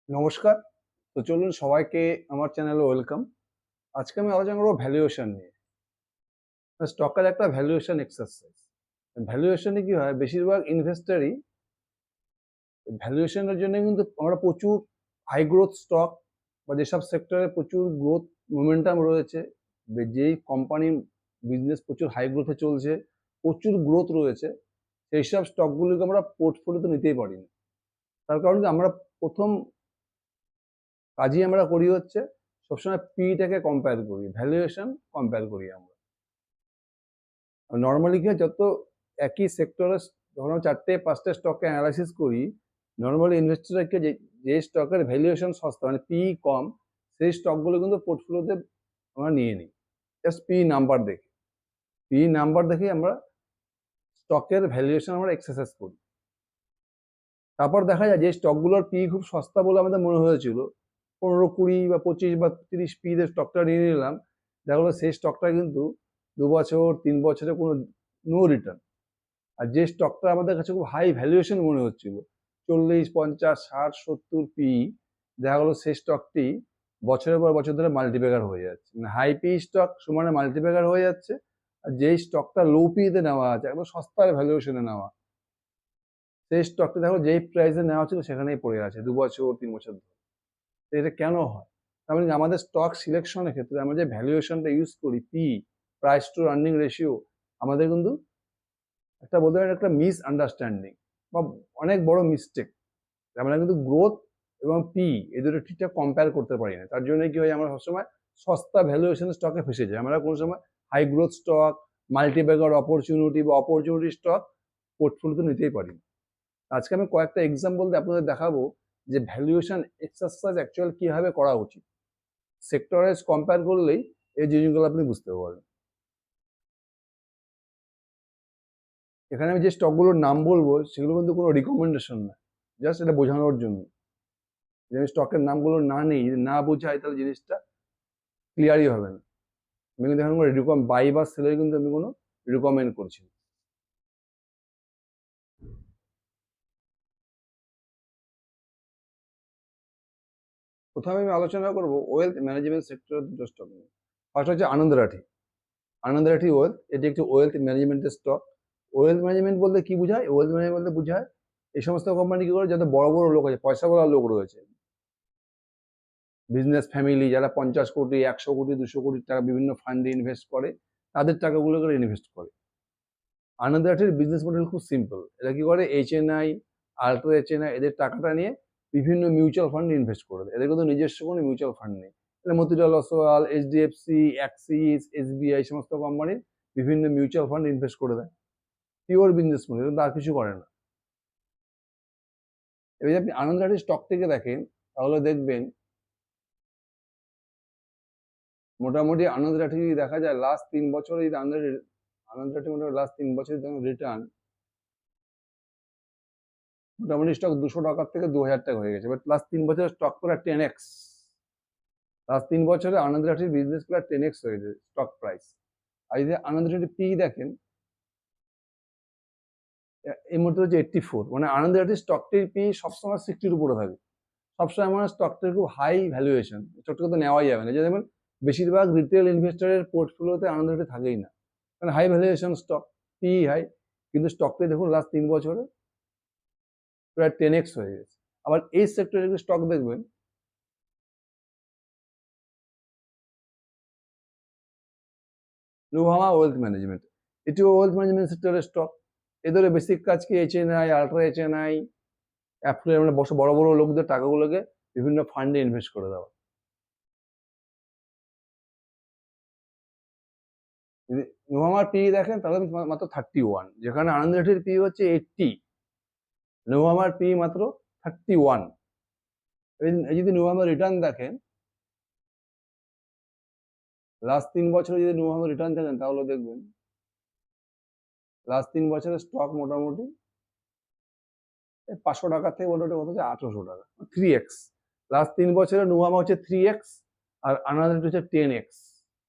নমস্কার। তো চলুন সবাইকে আমার চ্যানেলে ওয়েলকাম। আজকে আমি আলোচনা করবো ভ্যালুয়েশন নিয়ে। স্টকের একটা ভ্যালুয়েশন এক্সারসাইজ। ভ্যালুয়েশনে কি হয়, বেশিরভাগ ইনভেস্টরই ভ্যালুয়েশনের জন্য কিন্তু আমরা প্রচুর হাই গ্রোথ স্টক বা যেসব সেক্টরে প্রচুর গ্রোথ মোমেন্টাম রয়েছে, যেই কোম্পানির বিজনেস প্রচুর হাই গ্রোথে চলছে, প্রচুর গ্রোথ রয়েছে, সেই সব স্টকগুলোকে আমরা পোর্টফোলিওতে নিতেই পারি না। তার কারণ কি, আমরা প্রথম কাজই আমরা করি হচ্ছে সবসময় পিটাকে কম্পেয়ার করি, ভ্যালুয়েশন কম্পেয়ার করি আমরা। নর্মালি কি হয়, যত একই সেক্টরে ধরুন 4-5টা স্টককে অ্যানালাইসিস করি, নর্মালি ইনভেস্টরকে যে স্টকের ভ্যালুয়েশন সস্তা মানে পি কম, সেই স্টকগুলো কিন্তু পোর্টফোলিওতে আমরা নিয়ে নিই জাস্ট পি নাম্বার দেখে। পি নাম্বার দেখে আমরা স্টকের ভ্যালুয়েশন আমরা এক্সারসাইজ করি। তারপর দেখা যায় যে স্টকগুলোর পি খুব সস্তা বলে আমাদের মনে হয়েছিল, 15, 20 বা 25 বা 30 পি তে স্টকটা নিয়ে নিলাম, দেখা গেলো সেই স্টকটা কিন্তু 2 বছর 3 বছরে কোনো নো রিটার্ন। আর যে স্টকটা আমাদের কাছে খুব হাই ভ্যালুয়েশন মনে হচ্ছিল, 40, 50, 60, 70 পি, দেখা গেলো সেই স্টকটি বছরের পর বছর ধরে মাল্টিপ্যাকার হয়ে যাচ্ছে। মানে হাই পি স্টক সমানে মাল্টিপ্যাকার হয়ে যাচ্ছে, আর যেই স্টকটা লো পিতে নেওয়া আছে, একদম সস্তার ভ্যালুয়েশনে নেওয়া, সেই স্টকটা দেখো যেই প্রাইসে নেওয়া ছিল সেখানেই পড়ে আছে 2 বছর 3 বছর ধরে। তো এটা কেন হয়? তার মানে আমাদের স্টক সিলেকশনের ক্ষেত্রে আমরা যে ভ্যালুয়েশনটা ইউজ করি, P, price two earning ratio, আমাদের কিন্তু একটা বলতে পারেন একটা মিস আন্ডারস্ট্যান্ডিং বা অনেক বড় মিস্টেক। আমরা কিন্তু গ্রোথ এবং পি এই দুটো ঠিকঠাক কম্পেয়ার করতে পারি না। তার জন্য কি হয়, আমরা সবসময় সস্তা ভ্যালুয়েশন স্টকে ফেসে যাই। আমরা কোনো সময় high growth stock, multibagger opportunity বা অপরচুনিটি স্টক পোর্টফোলিওতে নিতেই পারি না। আজকে আমি কয়েকটা এক্সাম্পল দিয়ে আপনাদের দেখাবো যে ভ্যালুয়েশন এক্সারসাইজ অ্যাকচুয়াল কিভাবে করা উচিত। সেক্টর ওয়াইজ কম্পেয়ার করলেই এই জিনিসগুলো আপনি বুঝতে পারবেন। এখানে আমি যে স্টকগুলোর নাম বলবো সেগুলো কিন্তু কোনো রিকমেন্ডেশন না, জাস্ট এটা বোঝানোর জন্য। যে আমি স্টকের নামগুলো না নেই, যদি না বোঝাই তাহলে জিনিসটা ক্লিয়ারই হবে না। আমি কিন্তু এখন কোনো বাই বা সেলের কিন্তু আমি কোনো রিকমেন্ড করছি না। প্রথমে আমি আলোচনা করবো ওয়েলথ ম্যানেজমেন্ট সেক্টরের দুটো স্টক নিয়ে। ফার্স্ট হচ্ছে আনন্দ রাঠি। আনন্দ রাঠি ওয়েলথ, এটি একটি ওয়েলথ ম্যানেজমেন্টের স্টক। ওয়েলথ ম্যানেজমেন্ট বলতে কি বোঝায়? ওয়েলথ ম্যানেজমেন্ট বলতে বোঝায় এই সমস্ত কোম্পানি কি করে, যাতে বড় বড় লোক আছে, পয়সাওয়ালা লোক রয়েছে, বিজনেস ফ্যামিলি, যারা 50 কোটি 100 কোটি 200 কোটি টাকা বিভিন্ন ফান্ডে ইনভেস্ট করে, তাদের টাকাগুলো করে ইনভেস্ট করে। আনন্দ রাঠির বিজনেস মডেল খুব সিম্পল। এরা কি করে, HNI, আল্ট্রা HNI এদের টাকাটা নিয়ে বিভিন্ন মিউচুয়াল ফান্ডে ইনভেস্ট করে দেয়। এদের কিন্তু নিজস্ব কোনো মিউচুয়াল ফান্ড নেই। Motilal Oswal, HDFC, Axis, SBI সমস্ত কোম্পানির বিভিন্ন মিউচুয়াল ফান্ড ইনভেস্ট করে দেয়। পিওর বিজনেস মডেল, কিন্তু আর কিছু করে না। এবার যদি আপনি আনন্দ রাঠির স্টক থেকে দেখেন, তাহলে দেখবেন মোটামুটি আনন্দ রাঠি দেখা যায় লাস্ট 3 বছর, এই আনন্দ রাঠি মোটামুটি লাস্ট 3 বছরের রিটার্ন মোটামুটি স্টক 200 টাকার থেকে 2000 টাকা হয়ে গেছে। বাট লাস্ট 3 বছরের স্টক করে 10x। লাস্ট 3 বছরে আনন্দ রাঠির বিজনেস করে 10x হয়ে গেছে স্টক প্রাইস। আর যদি আনন্দ রাঠির পি দেখেন, এই মুহূর্তে হচ্ছে 84। মানে আনন্দ রাঠির স্টকটির পি সবসময় 60-র উপরে থাকে। সবসময় মানে স্টকটির খুব হাই ভ্যালুয়েশন, স্টকটাকে তো নেওয়াই যাবে না। যে দেখবেন বেশিরভাগ রিটেল ইনভেস্টরের পোর্টফোলিওতে আনন্দ রাঠি থাকেই না, কারণ high valuation stock, P high, কিন্তু স্টকটি দেখুন লাস্ট 3 বছরে প্রায় 10x হয়ে গেছে। আবার এই সেক্টরের স্টক দেখবেন, নুভামা ওয়েলথ ম্যানেজমেন্ট, এটিও ওয়েলথ ম্যানেজমেন্ট সেক্টরের স্টক। এদের বেসিক কাজ কি, HNI, আল্ট্রা HNI, অ্যাফ্লুয়েন্ট মানে বড় বড় লোকদের টাকাগুলোকে বিভিন্ন ফান্ডে ইনভেস্ট করে দেওয়া। যদি নুভামার পি দেখেন তাহলে মাত্র 31, যেখানে আনন্দ রাঠির পি হচ্ছে 80, নুভামার পি মাত্র 31। এই যদি নুভামার রিটার্ন দেখেন, লাস্ট 3 বছরে যদি নুভামার রিটার্ন দেখেন, তাহলে দেখবেন লাস্ট 3 বছরের স্টক মোটামুটি 500 টাকা থেকে মোটামুটি কত হচ্ছে 1800 টাকা, 3x। লাস্ট 3 বছরে নুভামা হচ্ছে 3x, আর আনন্দ রাঠি হচ্ছে 10x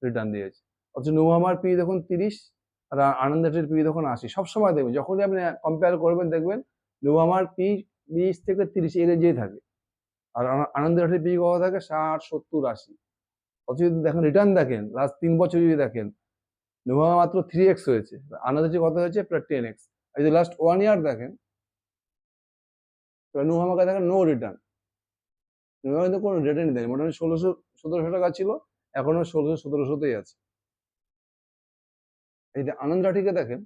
রিটার্ন দিয়েছে। অথচ নুভামার পি দেখুন 30, আর আনন্দ রাঠির পি দেখুন 80। সবসময় দেখবেন যখনই আপনি কম্পেয়ার করবেন, দেখবেন নুভামার পি 20 থেকে 30 এর রেঞ্জেই থাকে, আর আনন্দ লটারি পি কত থাকে 60, 70, 80। অথচ যদি দেখেন রিটার্ন দেখেন লাস্ট 3 বছর যদি দেখেন, নুভামা মাত্র 3x হয়েছে, আনন্দ কত হয়েছে প্রায় 10x। আর যদি লাস্ট 1 ইয়ার দেখেন, নুভামাকে দেখেন নো রিটার্ন, নুভামা কিন্তু কোনো রিটার্নই দেয়নি। মোটামুটি 1600-1700 টাকা ছিল, এখনো 1600-1700তেই আছে। এই যে আনন্দ লটারিকে দেখেন,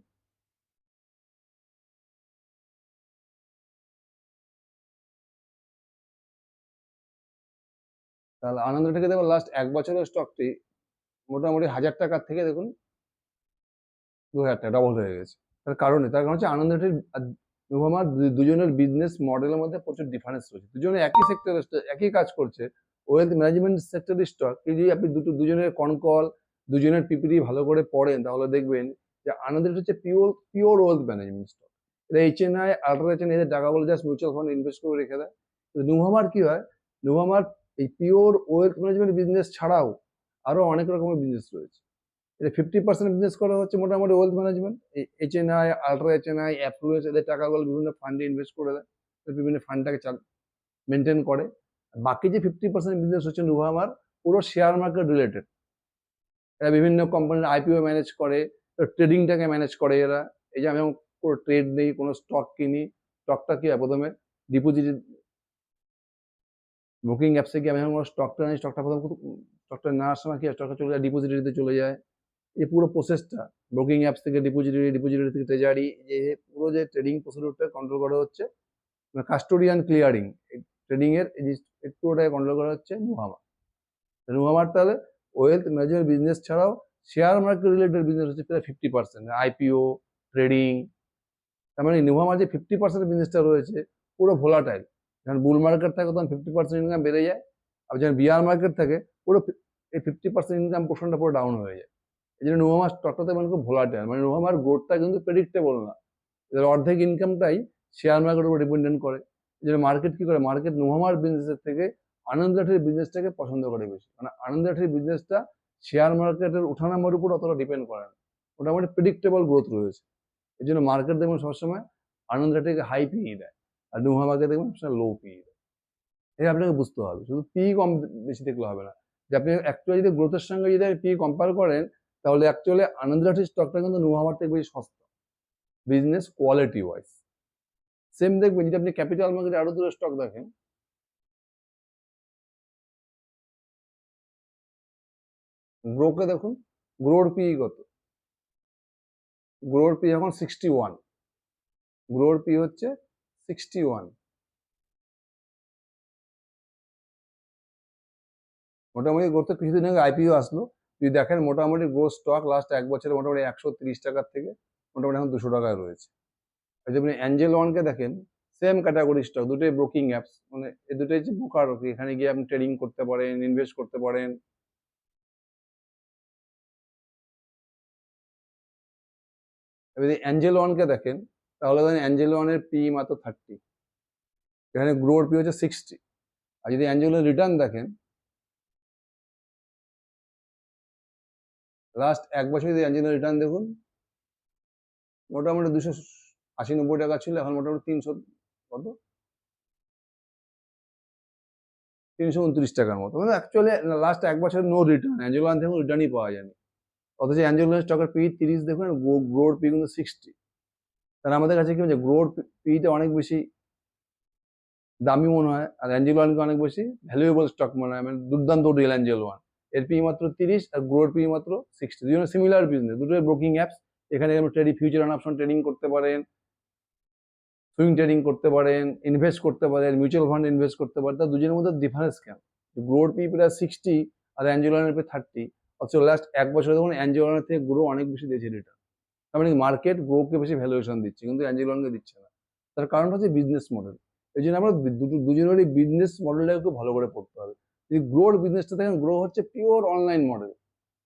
তাহলে আনন্দ লটারিকে দেখুন লাস্ট 1 বছরের স্টকটি মোটামুটি 1000 টাকার থেকে দেখুন 2000 টাকা ডবল হয়ে গেছে। তার কারণ হচ্ছে আনন্দ লটারি আর নুভামার দুজনের বিজনেস মডেলের মধ্যে প্রচুর ডিফারেন্স রয়েছে। দুজনে একই সেক্টরে একই কাজ করছে, ওয়েলথ ম্যানেজমেন্ট সেক্টরের স্টক। যদি আপনি দুজনের কনকল, দুজনের পিপিটি ভালো করে পড়েন, তাহলে দেখবেন যে আনন্দ লটারি হচ্ছে পিওর ওয়েলথ ম্যানেজমেন্ট স্টক। এটা HNI, আল্ট্রা HNI এদের টাকাগুলো জাস্ট মিউচুয়াল ফান্ড ইনভেস্ট করে রেখে দেয়। কিন্তু নুভামার কি হয়, নুভামার এই পিওর ওয়েলথ ম্যানেজমেন্ট বিজনেস ছাড়াও আরো অনেক রকমের বিজনেস রয়েছে। এটা 50% বিজনেস করা হচ্ছে মোটামুটি wealth management. HNI, ultra HNI, affluence এদের টাকাগুলো বিভিন্ন ফান্ডে ইনভেস্ট করে দেয়, বিভিন্ন ফান্ডটাকে মেনটেন করে। বাকি যে 50% বিজনেস হচ্ছে নুভামার, পুরো শেয়ার মার্কেট রিলেটেড। এরা বিভিন্ন কোম্পানির IPO ম্যানেজ করে, ট্রেডিংটাকে ম্যানেজ করে এরা। এই যে আমি কোনো ট্রেড নেই, কোনো স্টক কিনি, স্টকটা কি হয় প্রথমে ডিপোজিট বুকিং অ্যাপসে গিয়ে আমি যখন কোনো স্টকটা নেই, স্টকটা নেওয়ার সময় কি স্টকটা চলে যায় ডিপোজিটারিতে চলে যায়। এই পুরো প্রসেসটা ব্রোকিং অ্যাপস থেকে ডিপোজিটারি থেকে ট্রেজারি, যে পুরো যে ট্রেডিং প্রসিডিউরটা কন্ট্রোল করা হচ্ছে, কাস্টোডিয়ান ক্লিয়ারিং, ট্রেডিং এর এই পুরোটাকে কন্ট্রোল করা হচ্ছে নুভামা। নুভামার তাহলে ওয়েলথ ম্যানেজমেন্ট বিজনেস ছাড়াও শেয়ার মার্কেট রিলেটেড বিজনেস হচ্ছে প্রায় 50%, IPO, ট্রেডিং। তার মানে নুভামার যে 50% বিজনেসটা রয়েছে পুরো ভোলাটাইল। যখন বুল মার্কেট থাকে তখন 50% ইনকাম বেড়ে যায়, আর যখন বিয়ার মার্কেট থাকে পুরো এই 50% ইনকাম পোর্শনটা পুরো ডাউন হয়ে যায়। এই জন্য নুভামার স্টকটাতে মানে খুব ভোলাটাইল, মানে নুভামার গ্রোথটা কিন্তু প্রেডিক্টেবল না। এদের অর্ধেক ইনকামটাই শেয়ার মার্কেটের উপর ডিপেন্ডেন্ট করে। এই জন্য মার্কেট কি করে, মার্কেট নুভামার বিজনেসের থেকে আনন্দ লটারির বিজনেসটাকে পছন্দ করে বেশি। মানে আনন্দ লটারির বিজনেসটা শেয়ার মার্কেটের ওঠানামার উপর অতটা ডিপেন্ড করে না, মোটামুটি প্রেডিক্টেবল গ্রোথ রয়েছে। এই জন্য মার্কেট দেখবেন সবসময় আনন্দ লটারিকে হাই পিই দেয়, আর নুভামাকে দেখবেন সবসময় লো পিই দেয়। এটা আপনাকে বুঝতে হবে, শুধু পি কম বেশি দেখলে হবে না। যে আপনি অ্যাকচুয়ালি যদি গ্রোথের সঙ্গে যদি পি কম্পেয়ার করেন, তাহলে অ্যাকচুয়ালি আনন্দ লটারির স্টকটা কিন্তু নুভামার থেকে বেশি সস্তা বিজনেস কোয়ালিটি ওয়াইজ। সেম দেখবেন যদি আপনি ক্যাপিটাল মার্কেটে আরো দূরে স্টক দেখেন, গ্রোকে দেখুন, গ্রোর পি কত, গ্রোর পি এখন 61, গ্রোর পি হচ্ছে 61। মোটামুটি গ্রোথে কিছুদিন আগে IPO আসলো, যদি দেখেন মোটামুটি গ্রোথ স্টক লাস্ট 1 বছরে মোটামুটি 130 টাকার থেকে মোটামুটি এখন 200 টাকায় রয়েছে। যদি আপনি অ্যাঞ্জেল ওয়ানকে দেখেন, সেম ক্যাটাগরি স্টক, দুটোই ব্রোকিং অ্যাপস, মানে এই দুটোই হচ্ছে ব্রোকার, এখানে গিয়ে আপনি ট্রেডিং করতে পারেন, ইনভেস্ট করতে পারেন। যদি অ্যাঞ্জেল ওয়ানকে দেখেন, তাহলে দেখেন অ্যাঞ্জেল ওয়ানের পি মাত্র 30, এখানে গ্রোর পি হচ্ছে 60। আর যদি অ্যাঞ্জেলের রিটার্ন দেখেন, লাস্ট 1 বছর যদি অ্যাঞ্জেলের রিটার্ন দেখুন, মোটামুটি 280-90 টাকা ছিল, এখন মোটামুটি 300 কত 329 টাকার মতো। মানে অ্যাকচুয়ালি লাস্ট 1 বছর নো রিটার্ন, অ্যাঞ্জেল ওয়ান থেকে রিটার্নই পাওয়া যায়নি। অথচ অ্যাঞ্জেল ওয়ান স্টকের পি 30 দেখুন, গ্রোর পি কিন্তু 60। তাহলে আমাদের কাছে কি হচ্ছে, গ্রোর পিটা অনেক বেশি দামি মনে হয়, আর অ্যাঞ্জেল ওয়ানকে অনেক বেশি ভ্যালুয়েবল স্টক মনে হয়, মানে দুর্দান্ত ডিল অ্যাঞ্জেল ওয়ান। এর পি মাত্র 30 আর গ্রোর পি মাত্র 60। দুজনে সিমিলার বিজনেস, দুটোই ব্রোকিং অ্যাপস। এখানে trading, future and option trading করতে পারেন, সুইং ট্রেডিং করতে পারেন, ইনভেস্ট করতে পারেন, মিউচুয়াল ফান্ড ইনভেস্ট করতে পারেন। তার দুজনের মধ্যে ডিফারেন্স কেন? গ্রোর পি প্রায় 60 আর অ্যাঞ্জেল ওয়ানের পি 30, অথচ লাস্ট 1 বছরে দেখুন অ্যাঞ্জেল ওয়ানের থেকে গ্রো অনেক বেশি দিয়েছে রিটার্ন। তার মানে মার্কেট গ্রোকে বেশি ভ্যালুয়েশন দিচ্ছে, কিন্তু অ্যাঞ্জেল ওয়ানকে দিচ্ছে না। তার কারণটা হচ্ছে বিজনেস মডেল। এই জন্য আমরা দুজনেরই বিজনেস মডেলটাকে খুব ভালো করে পড়তে হবে। যদি গ্রোর বিজনেসটা দেখেন, গ্রো হচ্ছে পিওর অনলাইন মডেল।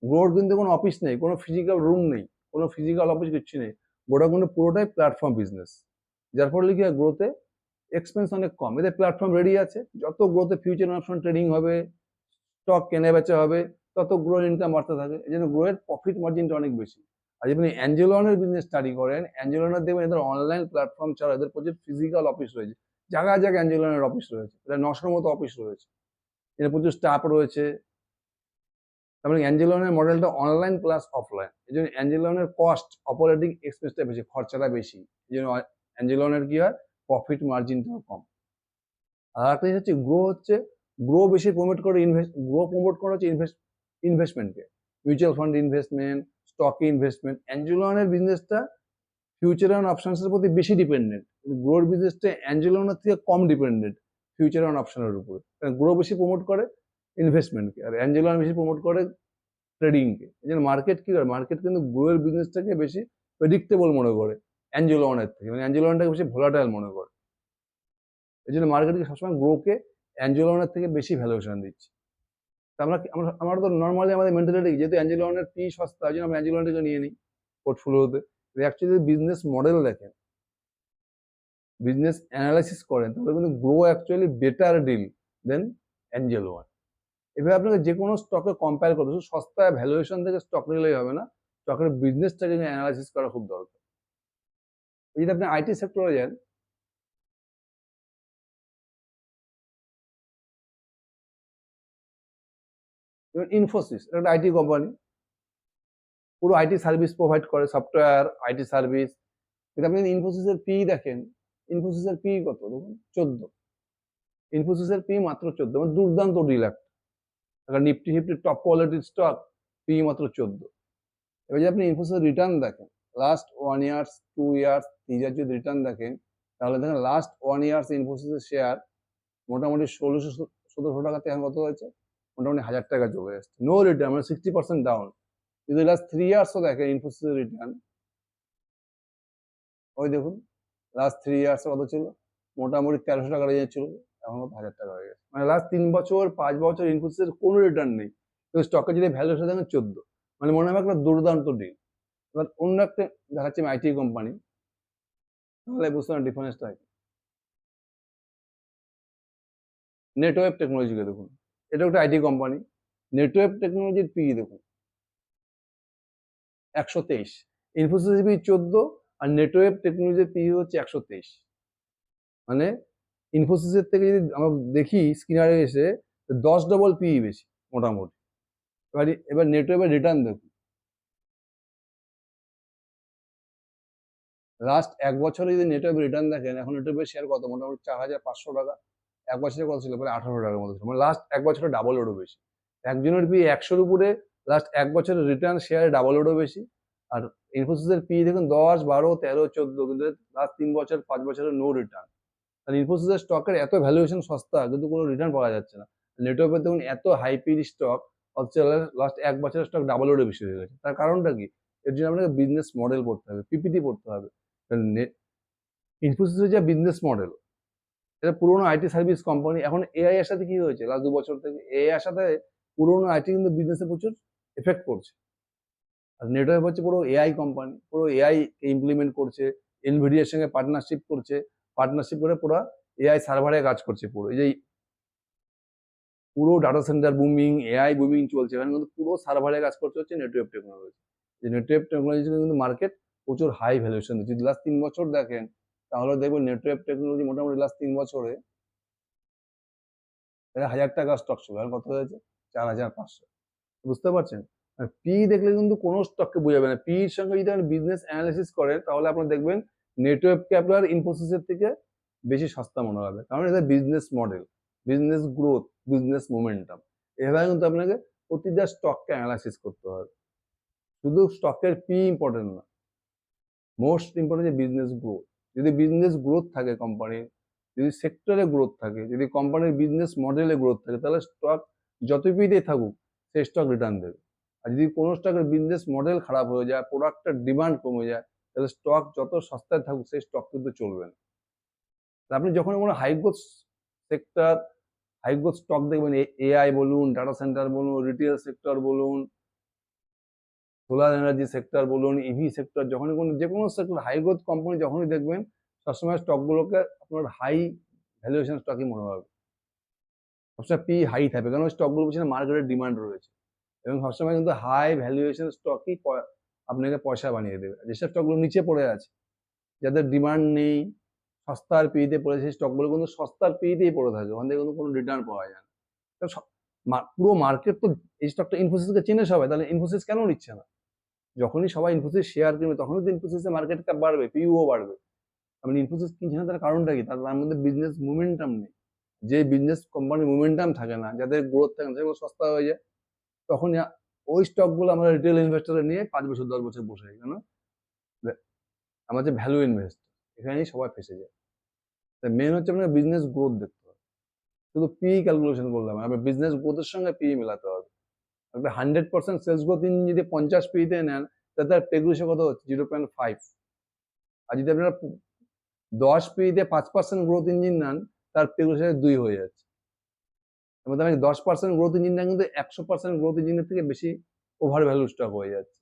গ্রোর কিন্তু কোনো অফিস নেই, কোনো ফিজিক্যাল রুম নেই, কোনো ফিজিক্যাল অফিস কিছু নেই। ওটা কিন্তু পুরোটাই প্ল্যাটফর্ম বিজনেস, যার ফলে কি হয়, গ্রোতে এক্সপেন্স অনেক কম। এদের প্ল্যাটফর্ম রেডি আছে, যত গ্রোতে ফিউচার অপশন ট্রেডিং হবে, স্টক কেনা বেচা হবে, তত গ্রোর ইনকাম বাড়তে থাকে। এই জন্য গ্রোয়ের প্রফিট মার্জিনটা অনেক বেশি। আর যদি আপনি অ্যাঞ্জেলনের বিজনেস স্টাডি করেন, অ্যাঞ্জেলনের দেখবেন এদের অনলাইন প্ল্যাটফর্ম ছাড়া এদের প্রচুর ফিজিক্যাল অফিস রয়েছে, জায়গায় জায়গায় অ্যাঞ্জেলনের অফিস রয়েছে, প্রায় 900 মতো অফিস রয়েছে, এদের প্রচুর স্টাফ রয়েছে। তারপরে অ্যাঞ্জেলনের মডেলটা অনলাইন প্লাস অফলাইন, এই জন্য অ্যাঞ্জেলনের কস্ট অপারেটিং এক্সপেন্সটা বেশি, খরচাটা বেশি, এই জন্য অ্যাঞ্জেলনের কি হয়, প্রফিট মার্জিনটাও কম। আর একটা হচ্ছে গ্রো বেশি প্রমোট করে, প্রমোট করা হচ্ছে ইনভেস্টমেন্টকে, mutual fund investment, stock investment. অ্যাঞ্জেলনের বিজনেসটা ফিউচার অ্যান্ড অপশনসের প্রতি বেশি ডিপেন্ডেন্ট, গ্রোর বিজনেসটা অ্যাঞ্জেলনের থেকে কম ডিপেন্ডেন্ট ফিউচার অ্যান্ড অপশনের উপরে। গ্রো বেশি প্রমোট করে ইনভেস্টমেন্টকে, আর অ্যাঞ্জেলন বেশি প্রমোট করে ট্রেডিংকে। এই জন্য মার্কেট কি করে, মার্কেট কিন্তু গ্রোয়ের বিজনেসটাকে বেশি প্রেডিক্টেবল মনে করে অ্যাঞ্জেলনের থেকে, মানে অ্যাঞ্জেলনটাকে বেশি ভোলাটাইল মনে করে। এই জন্য মার্কেটকে সবসময় গ্রোকে অ্যাঞ্জেলনের থেকে বেশি ভ্যালুয়েশন দিচ্ছে। তা আমরা তো নর্মালি আমাদের মেন্টালিটি, যেহেতু অ্যাঞ্জেলনের পি সস্তা, ওই জন্য আমরা অ্যাঞ্জেলনটাকে নিয়ে নিই পোর্টফোলিওতে। অ্যাকচুয়ালি বিজনেস মডেল দেখেন, বিজনেস অ্যানালাইসিস করেন, তাহলে কিন্তু গ্রো অ্যাকচুয়ালি বেটার ডিল দেন অ্যাঞ্জেলন। এভাবে আপনাকে যে কোনো স্টকে কম্পেয়ার করতে, শুধু সস্তা ভ্যালুয়েশন থেকে স্টক নিলেই হবে না, স্টকের বিজনেসটাকে অ্যানালাইসিস করা খুব দরকার। যদি আপনি আইটি সেক্টরে যান, যেমন ইনফোসিস, একটা আইটি কোম্পানি, পুরো আইটি সার্ভিস প্রোভাইড করে, সফটওয়্যার আইটি সার্ভিস। কিন্তু আপনি ইনফোসিসের পি দেখেন, ইনফোসিসের পি কত দেখুন, 14। ইনফোসিসের পি মাত্র 14, মানে দুর্দান্ত ডিল একটা নিফটি ফিফটি টপ কোয়ালিটির স্টক, পি মাত্র 14। এবার যদি আপনি ইনফোসিসের রিটার্ন দেখেন, লাস্ট 1 ইয়ার্স 2 ইয়ার্স 3 ইয়ার যদি রিটার্ন দেখেন, তাহলে দেখেন লাস্ট 1 ইয়ার্স ইনফোসিসের শেয়ার মোটামুটি 1600-1700 টাকা থেকে এখন কত হয়েছে, মোটামুটি 1000 টাকা চলে এসছে। নো রিটার্ন, মানে 60% ডাউন। যদি লাস্ট 3 ইয়ার্সও দেখেন ইনফোসিসের রিটার্ন, ওই দেখুন লাস্ট 3 ইয়ার্সে কত ছিল, মোটামুটি 1300 টাকা রেঞ্জ ছিল, এখন কত 1000 টাকা হয়ে গেছে। মানে লাস্ট 3 বছর 5 বছর ইনফোসিসের কোনো রিটার্ন নেই, কিন্তু স্টকে যদি ভ্যালুয়েশন দেখেন 14, মানে মনে হয় একটা দুর্দান্ত ডিল। এবার অন্য একটা দেখাচ্ছি আমি আইটি কোম্পানি, তাহলে বুঝতে পারেন ডিফারেন্সটা কি। নেটওয়েভ টেকনোলজিকে দেখুন, এটা একটা আইটি কোম্পানি, নেটওয়েভ টেকনোলজির পি দেখুন 123, ইনফোসিস পি 14, আর নেটওয়েভ টেকনোলজির পি হচ্ছে 123। মানে ইনফোসিসের থেকে যদি আমরা দেখি স্ক্রিনারে এসে 10 ডবল পি বেশি মোটামুটি। এবার নেটওয়েভের রিটার্ন দেখুন, লাস্ট 1 বছরে যদি নেটওয়েভ রিটার্ন দেখেন, এখন নেটওয়েভের শেয়ার কত, মোটামুটি 4500 টাকা। 1 বছরে কত ছিল, প্রায় 18 টাকার মতো ছিল, মানে লাস্ট 1 বছরে ডাবলেরও বেশি। একজনের পি 100-র উপরে, লাস্ট 1 বছরের রিটার্ন শেয়ারে ডাবলেরও বেশি। আর ইনফোসিসের পি দেখুন 10, 12, 13, 14, কিন্তু লাস্ট 3 বছর 5 বছরের নো রিটার্ন। আর ইনফোসিসের স্টকের এত ভ্যালুয়েশন সস্তা, কিন্তু কোনো রিটার্ন পাওয়া যাচ্ছে না। নেটওয়ার্কের দেখুন এত হাই পির স্টক, অথচ লাস্ট 1 বছরের স্টক ডাবলেরও বেশি হয়ে গেছে। তার কারণটা কি, এর জন্য আপনাকে বিজনেস মডেল পড়তে হবে, পিপিটি পড়তে হবে। ইনফোসিসের যে বিজনেস মডেল, এটা পুরোনো আইটি সার্ভিস কোম্পানি, এখন এআই এর সাথে কি হয়েছে, লাস্ট 2 বছর থেকে এআই এর সাথে পুরোনো আইটি কিন্তু বিজনেসে প্রচুর এফেক্ট করছে। আর নেটওয়ার্ক হচ্ছে পুরো এআই কোম্পানি, পুরো এআই ইমপ্লিমেন্ট করছে, এনভিডিয়ার সঙ্গে পার্টনারশিপ করছে, পার্টনারশিপ করে পুরো এআই সার্ভারে কাজ করছে। পুরো এই যে পুরো data centre booming, AI booming চলছে, এখানে কিন্তু পুরো সার্ভারে কাজ করছে হচ্ছে নেটওয়ার্ক টেকনোলজি। যে নেটওয়ার্ক টেকনোলজি কিন্তু মার্কেট প্রচুর হাই ভ্যালুয়েশন দিচ্ছে। যদি লাস্ট 3 বছর দেখেন, তাহলে দেখবেন নেটওয়ার্ক টেকনোলজি মোটামুটি লাস্ট 3 বছরে 1000 টাকা স্টক ছিল, এখন কত হয়েছে 4500। বুঝতে পারছেন, পি দেখলে কিন্তু কোনো স্টককে বোঝাবে না। পির সঙ্গে যদি আপনি বিজনেস অ্যানালিসিস করেন, তাহলে আপনার দেখবেন নেটওয়ার্ককে আপনার ইনফোসিসের থেকে বেশি সস্তা মনে হবে, কারণ এটা business model, business growth, business momentum. এভাবে কিন্তু আপনাকে প্রতিটা স্টককে অ্যানালাইসিস করতে হবে, শুধু স্টকের পি ইম্পর্টেন্ট না, মোস্ট ইম্পর্টেন্ট যে বিজনেস গ্রোথ। যদি বিজনেস গ্রোথ থাকে কোম্পানির, যদি সেক্টরে গ্রোথ থাকে, যদি কোম্পানির বিজনেস মডেলে গ্রোথ থাকে, তাহলে স্টক যত পিতে থাকুক সেই স্টক রিটার্ন দেবে। আর যদি কোনো স্টকের বিজনেস মডেল খারাপ হয়ে যায়, প্রোডাক্টের ডিমান্ড কমে যায়, তাহলে স্টক যত সস্তায় থাকুক সেই স্টক কিন্তু চলবে না। আপনি যখন কোনো high growth sector, high growth stock দেখবেন, এআই বলুন, ডাটা সেন্টার বলুন, রিটেল সেক্টর বলুন, সোলার এনার্জি সেক্টর বলুন, ইভি সেক্টর, যখনই কোনো যে কোনো সেক্টর হাই গ্রোথ কোম্পানি যখনই দেখবেন, সবসময় স্টকগুলোকে আপনার হাই ভ্যালুয়েশন স্টকই মনে হবে, সবসময় পি হাই থাকবে, কারণ ওই স্টকগুলোর পিছনে মার্কেটের ডিমান্ড রয়েছে, এবং সবসময় কিন্তু হাই ভ্যালুয়েশন স্টকই আপনাকে পয়সা বানিয়ে দেবে। যেসব স্টকগুলো নিচে পড়ে আছে, যাদের ডিমান্ড নেই, সস্তার পিইতে পড়ে, সেই স্টকগুলো কিন্তু সস্তার পিইতেই পড়ে থাকে, ওখান থেকে কিন্তু কোনো রিটার্ন পাওয়া যায় না। পুরো মার্কেট তো এই স্টকটা ইনফোসিসকে চেনে সবাই, তাহলে ইনফোসিস কেন নিচ্ছে না? যখনই সবাই ইনফোসিস শেয়ার কিনবে তখনই তো ইনফোসিসের মার্কেট ক্যাপ বাড়বে, পিইও বাড়বে। মানে ইনফোসিস কিনছে না তার কারণটা কি? তার মধ্যে বিজনেস মোমেন্টাম নেই। যে বিজনেস কোম্পানির মোমেন্টাম থাকে না, যাদের গ্রোথ থাকে না, সেগুলো সস্তা হয়ে যায়। তখন ওই স্টকগুলো আমরা রিটেল ইনভেস্টরে নিয়ে 5 বছর 10 বছর বসে যাই কেন? আমার যে ভ্যালু ইনভেস্ট, এখানেই সবাই ফেসে যায়। তাই মেন হচ্ছে আপনাকে বিজনেস গ্রোথ দেখতে হবে। শুধু পিই ক্যালকুলেশন করলাম আপনার বিজনেস গ্রোথের সঙ্গে পিই মেলাতে হবে। একটা 100% সেলস গ্রোথ ইঞ্জিন যদি 50 পিইতে নেন, তাহলে তার পেগ রেশিও কত হচ্ছে? 0.5। আর যদি আপনারা 10 পিইতে 5% গ্রোথ ইঞ্জিন নেন, তার পেগ রেশিও 2 হয়ে যাচ্ছে। এর মধ্যে 10% গ্রোথ ইঞ্জিনটা কিন্তু 100% গ্রোথ ইঞ্জিনের থেকে বেশি ওভার ভ্যালু স্টক হয়ে যাচ্ছে।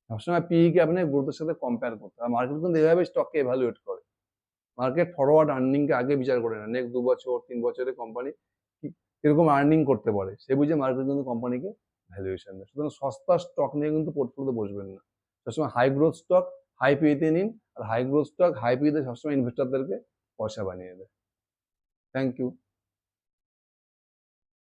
সবসময় পিই কে আপনি গ্রোথের সাথে কম্পেয়ার করতে হবে। মার্কেট কিন্তু এভাবে স্টককে এভালুয়েট করে। মার্কেট ফরওয়ার্ড আর্নিং কে আগে বিচার করে না, নেক্সট 2 বছর 3 বছরে কোম্পানি কিরকম আর্নিং করতে পারে সে বুঝে মার্কেট কিন্তু কোম্পানিকে ভ্যালুয়েশন দেয়। সুতরাং সস্তা স্টক নিয়ে কিন্তু পোর্টফোলিওতে বসবেন না। সবসময় হাই গ্রোথ স্টক হাই পিইতে নিন, আর হাই গ্রোথ স্টক হাই পিইতে সবসময় ইনভেস্টরদেরকে পয়সা বানিয়ে দেয়। Thank you.